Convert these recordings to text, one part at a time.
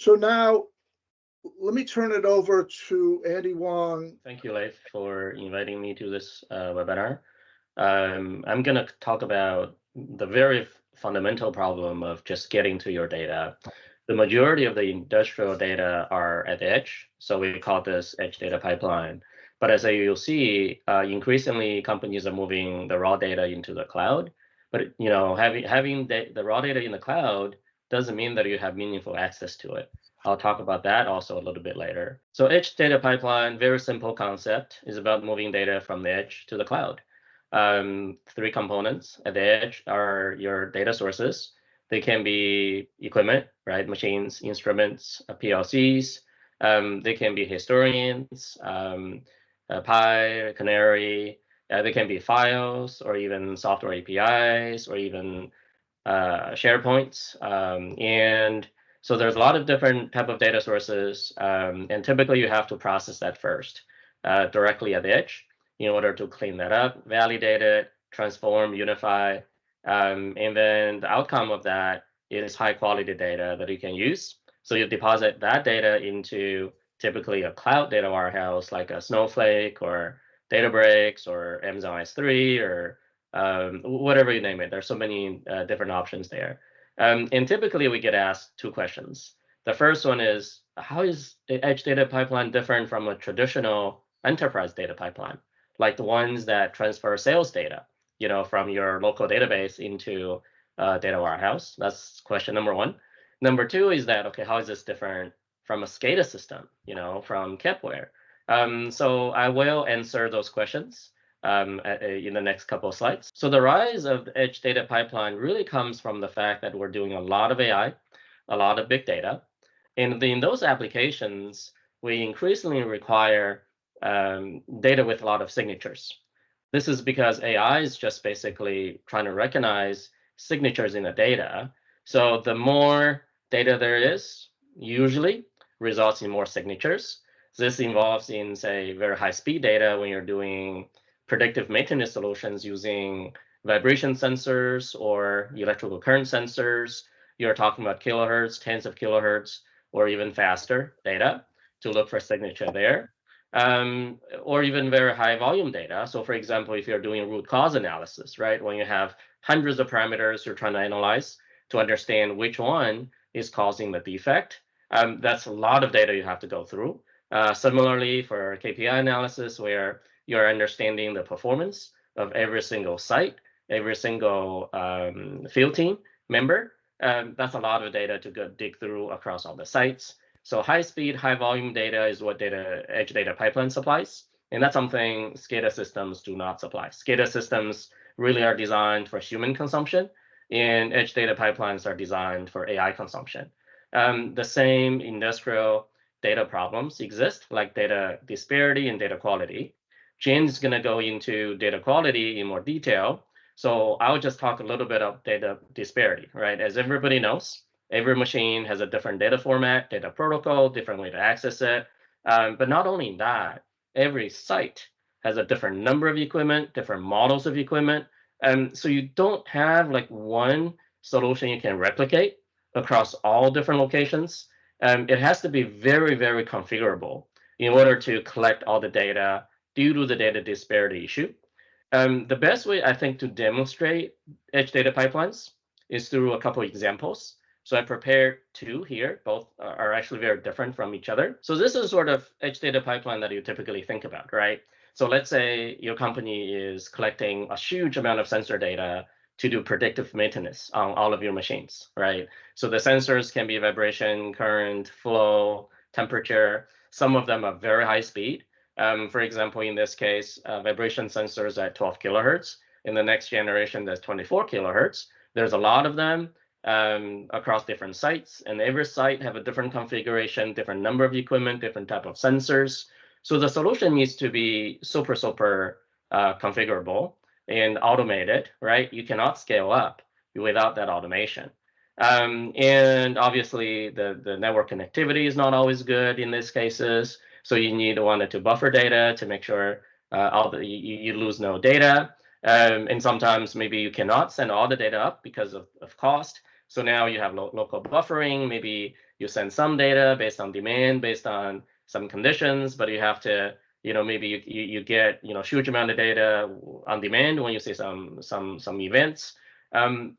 So now let me turn it over to Andy Wang. Thank you, Leif, for inviting me to this webinar. I'm going to talk about the very fundamental problem of just getting to your data. The majority of the industrial data are at the edge, so we call this edge data pipeline. But as you'll see, increasingly companies are moving the raw data into the cloud. But having the raw data in the cloud doesn't mean that you have meaningful access to it. I'll talk about that also a little bit later. So edge data pipeline, very simple concept, is about moving data from the edge to the cloud. Three components at the edge are your data sources. They can be equipment, right? Machines, instruments, PLCs. They can be historians, Pi, Canary. They can be files or even software APIs or even SharePoints. And so there's a lot of different type of data sources. And typically you have to process that first directly at the edge in order to clean that up, validate it, transform, unify. And then the outcome of that is high quality data that you can use. So you deposit that data into typically a cloud data warehouse like a Snowflake or Databricks or Amazon S3 or whatever you name it. There's so many different options there. And typically we get asked two questions. The first one is, how is the edge data pipeline different from a traditional enterprise data pipeline, like the ones that transfer sales data, from your local database into a data warehouse? That's question number one. Number two is that, okay, how is this different from a SCADA system, from Kepware? So I will answer those questions in the next couple of slides. So the rise of the edge data pipeline really comes from the fact that we're doing a lot of AI, a lot of big data. And in those applications, we increasingly require data with a lot of signatures. This is because AI is just basically trying to recognize signatures in the data. So the more data there is, usually results in more signatures. This involves in, say, very high-speed data when you're doing predictive maintenance solutions using vibration sensors or electrical current sensors. You're talking about kilohertz, tens of kilohertz, or even faster data to look for signature there. Or even very high volume data. So for example, if you're doing root cause analysis, right, when you have hundreds of parameters you're trying to analyze to understand which one is causing the defect, that's a lot of data you have to go through. Similarly, for KPI analysis, where you're understanding the performance of every single site, every single field team member, that's a lot of data to go dig through across all the sites. So high speed, high volume data is what edge data pipeline supplies. And that's something SCADA systems do not supply. SCADA systems really are designed for human consumption, and edge data pipelines are designed for AI consumption. The same industrial data problems exist, like data disparity and data quality. Jane is going to go into data quality in more detail. So I'll just talk a little bit of data disparity, right? As everybody knows, every machine has a different data format, data protocol, different way to access it. But not only that, every site has a different number of equipment, different models of equipment. So you don't have like one solution you can replicate across all different locations. It has to be very, very configurable in order to collect all the data due to the data disparity issue. The best way, I think, to demonstrate edge data pipelines is through a couple of examples. So I prepared two here. Both are actually very different from each other. So this is sort of edge data pipeline that you typically think about, right? So let's say your company is collecting a huge amount of sensor data to do predictive maintenance on all of your machines, right? So the sensors can be vibration, current, flow, temperature. Some of them are very high speed. For example, in this case, vibration sensors at 12 kilohertz. In the next generation, there's 24 kilohertz. There's a lot of them across different sites, and every site have a different configuration, different number of equipment, different type of sensors. So the solution needs to be super configurable and automated, right? You cannot scale up without that automation. And obviously, the network connectivity is not always good in these cases. So you need one to buffer data to make sure you lose no data. And sometimes maybe you cannot send all the data up because of cost. So now you have local buffering. Maybe you send some data based on demand, based on some conditions, but you have to, maybe you get, huge amount of data on demand when you see some events.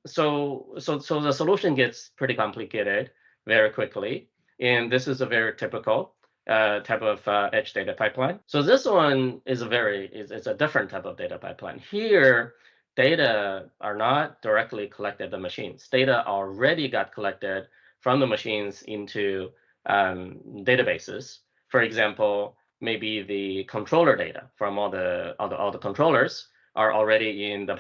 So the solution gets pretty complicated very quickly, and this is a very typical type of edge data pipeline. So this one is a different type of data pipeline. Here, data are not directly collected at the machines. Data already got collected from the machines into databases. For example, maybe the controller data from all the controllers are already in the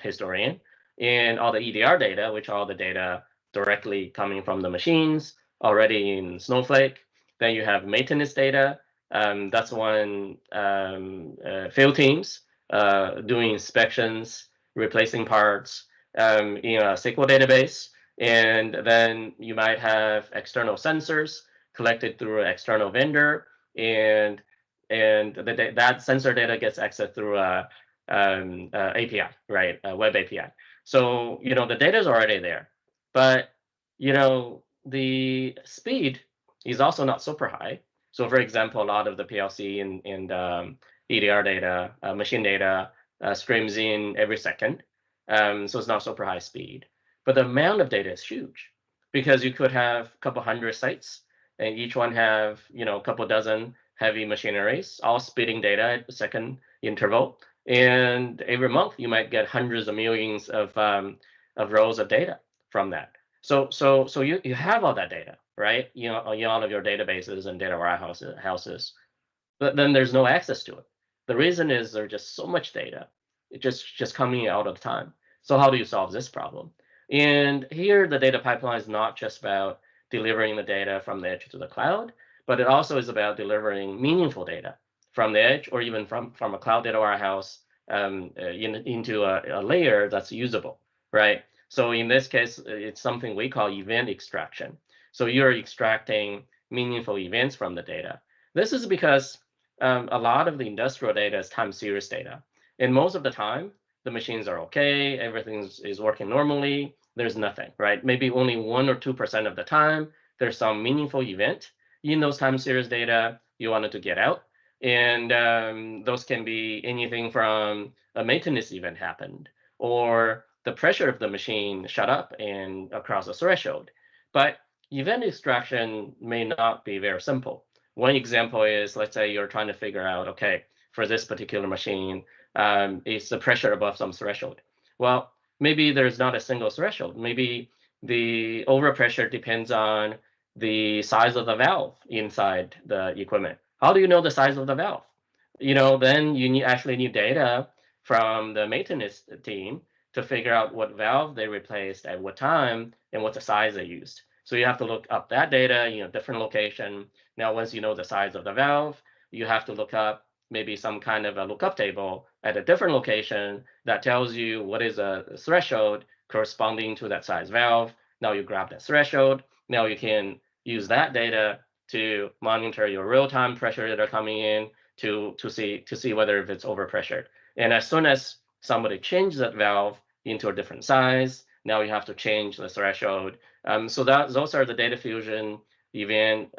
historian, and all the EDR data, which are all the data directly coming from the machines, already in Snowflake. Then you have maintenance data. That's when field teams doing inspections, replacing parts in a SQL database. And then you might have external sensors collected through an external vendor, and that sensor data gets accessed through a API, right? A web API. So the data is already there, but the speed is also not super high. So for example, a lot of the PLC and EDR data, machine data streams in every second. So it's not super high speed. But the amount of data is huge, because you could have a couple hundred sites, and each one have a couple dozen heavy machineries, all spitting data at a second interval. And every month you might get hundreds of millions of rows of data from that. So you have all that data, right? All of your databases and data warehouses, but then there's no access to it. The reason is there's just so much data. It's just coming out of time. So how do you solve this problem? And here the data pipeline is not just about delivering the data from the edge to the cloud, but it also is about delivering meaningful data from the edge, or even from a cloud data warehouse into a layer that's usable, right? So in this case, it's something we call event extraction. So you're extracting meaningful events from the data. This is because a lot of the industrial data is time series data. And most of the time, the machines are okay, everything is working normally, there's nothing, right? Maybe only 1 or 2% of the time, there's some meaningful event in those time series data you wanted to get out. And those can be anything from a maintenance event happened, or the pressure of the machine shut up and across a threshold. But event extraction may not be very simple. One example is, let's say you're trying to figure out, okay, for this particular machine, is the pressure above some threshold? Well, maybe there's not a single threshold. Maybe the overpressure depends on the size of the valve inside the equipment. How do you know the size of the valve? Then you actually need data from the maintenance team to figure out what valve they replaced at what time and what the size they used. So you have to look up that data, different location. Now, once you know the size of the valve, you have to look up maybe some kind of a lookup table at a different location that tells you what is a threshold corresponding to that size valve. Now you grab that threshold. Now you can use that data to monitor your real-time pressure that are coming in to see whether if it's overpressured. And as soon as somebody changes that valve into a different size, now you have to change the threshold. So those are the data fusion event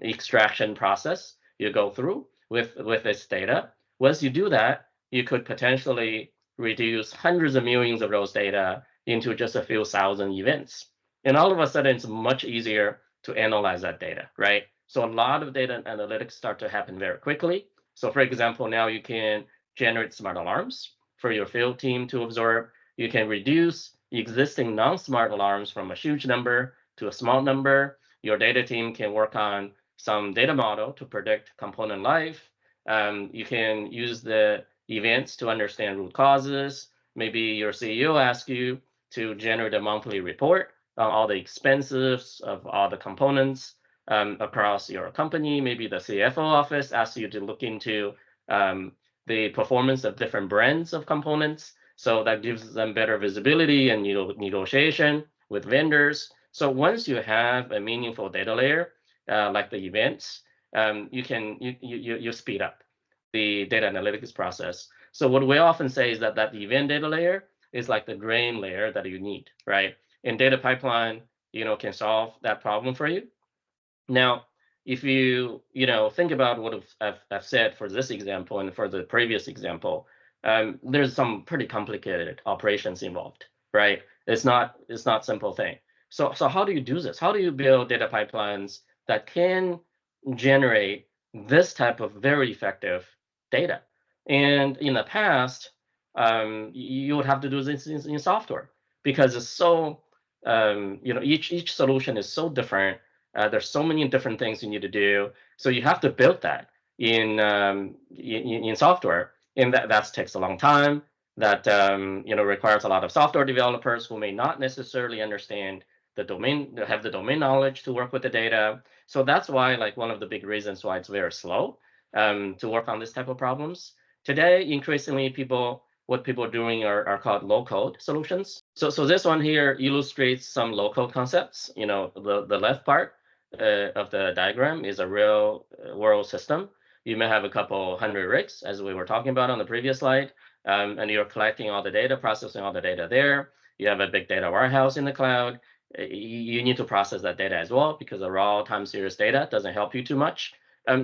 extraction process you go through with this data. Once you do that, you could potentially reduce hundreds of millions of those data into just a few thousand events. And all of a sudden, it's much easier to analyze that data, right? So a lot of data analytics start to happen very quickly. So for example, now you can generate smart alarms for your field team to observe. You can reduce existing non-smart alarms from a huge number to a small number. Your data team can work on some data model to predict component life. You can use the events to understand root causes. Maybe your CEO asks you to generate a monthly report on all the expenses of all the components across your company. Maybe the CFO office asks you to look into the performance of different brands of components. So that gives them better visibility and negotiation with vendors. So once you have a meaningful data layer, like the events, you speed up the data analytics process. So what we often say is that the event data layer is like the drain layer that you need, right? And data pipeline, can solve that problem for you. Now, if you think about what I've said for this example and for the previous example, there's some pretty complicated operations involved, right? It's not simple thing. So how do you do this? How do you build data pipelines that can generate this type of very effective data? And in the past, you would have to do this in software because it's so each solution is so different. There's so many different things you need to do. So you have to build that in software, and that takes a long time. That requires a lot of software developers who may not necessarily understand the domain, have the domain knowledge to work with the data. So that's why, like, one of the big reasons why it's very slow to work on this type of problems. Today, increasingly, what people are doing are called low-code solutions. So this one here illustrates some low-code concepts. The left part of the diagram is a real world system. You may have a couple hundred rigs, as we were talking about on the previous slide, and you're collecting all the data, processing all the data there. You have a big data warehouse in the cloud. You need to process that data as well, because the raw time series data doesn't help you too much.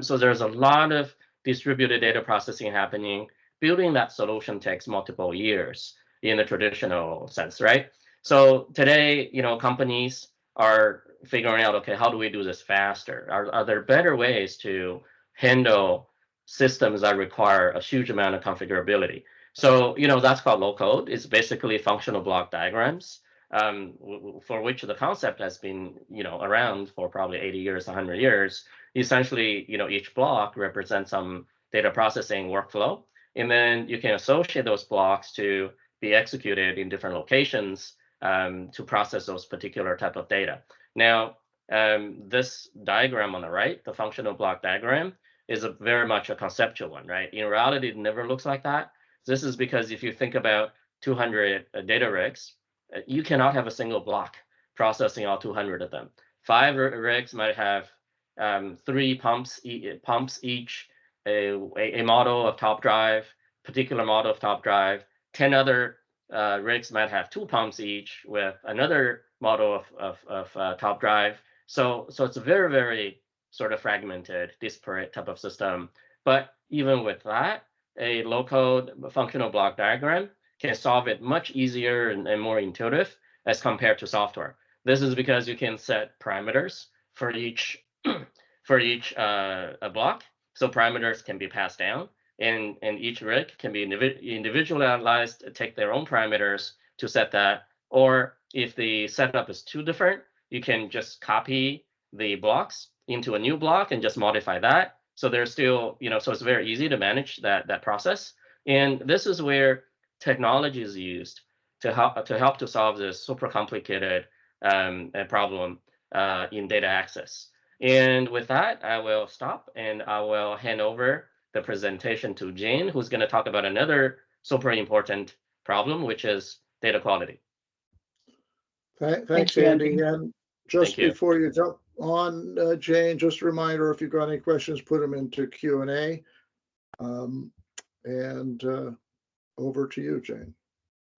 So there's a lot of distributed data processing happening. Building that solution takes multiple years in the traditional sense, right? So today, companies are figuring out, okay, how do we do this faster? Are there better ways to handle systems that require a huge amount of configurability? So, that's called low code. It's basically functional block diagrams, for which the concept has been, around for probably 80 years, 100 years. Essentially, each block represents some data processing workflow, and then you can associate those blocks to be executed in different locations to process those particular type of data. Now, this diagram on the right, the functional block diagram, is very much a conceptual one, right? In reality, it never looks like that. This is because if you think about 200 data rigs, you cannot have a single block processing all 200 of them. 5 rigs might have 3 pumps each, a model of top drive, particular model of top drive. 10 other rigs might have 2 pumps each with another model of top drive. So it's a very, very sort of fragmented, disparate type of system. But even with that, a low-code functional block diagram can solve it much easier and more intuitive as compared to software. This is because you can set parameters for each block. So parameters can be passed down, and each rig can be individualized, take their own parameters to set that. Or if the setup is too different, you can just copy the blocks into a new block and just modify that. So there's still, so it's very easy to manage that process. And this is where technology is used to help to solve this super complicated problem in data access. And with that, I will stop and I will hand over the presentation to Jane, who's going to talk about another super important problem, which is data quality. Thanks, Andy. And just before you jump on, Jane, just a reminder, if you've got any questions, put them into Q&A. And over to you, Jane.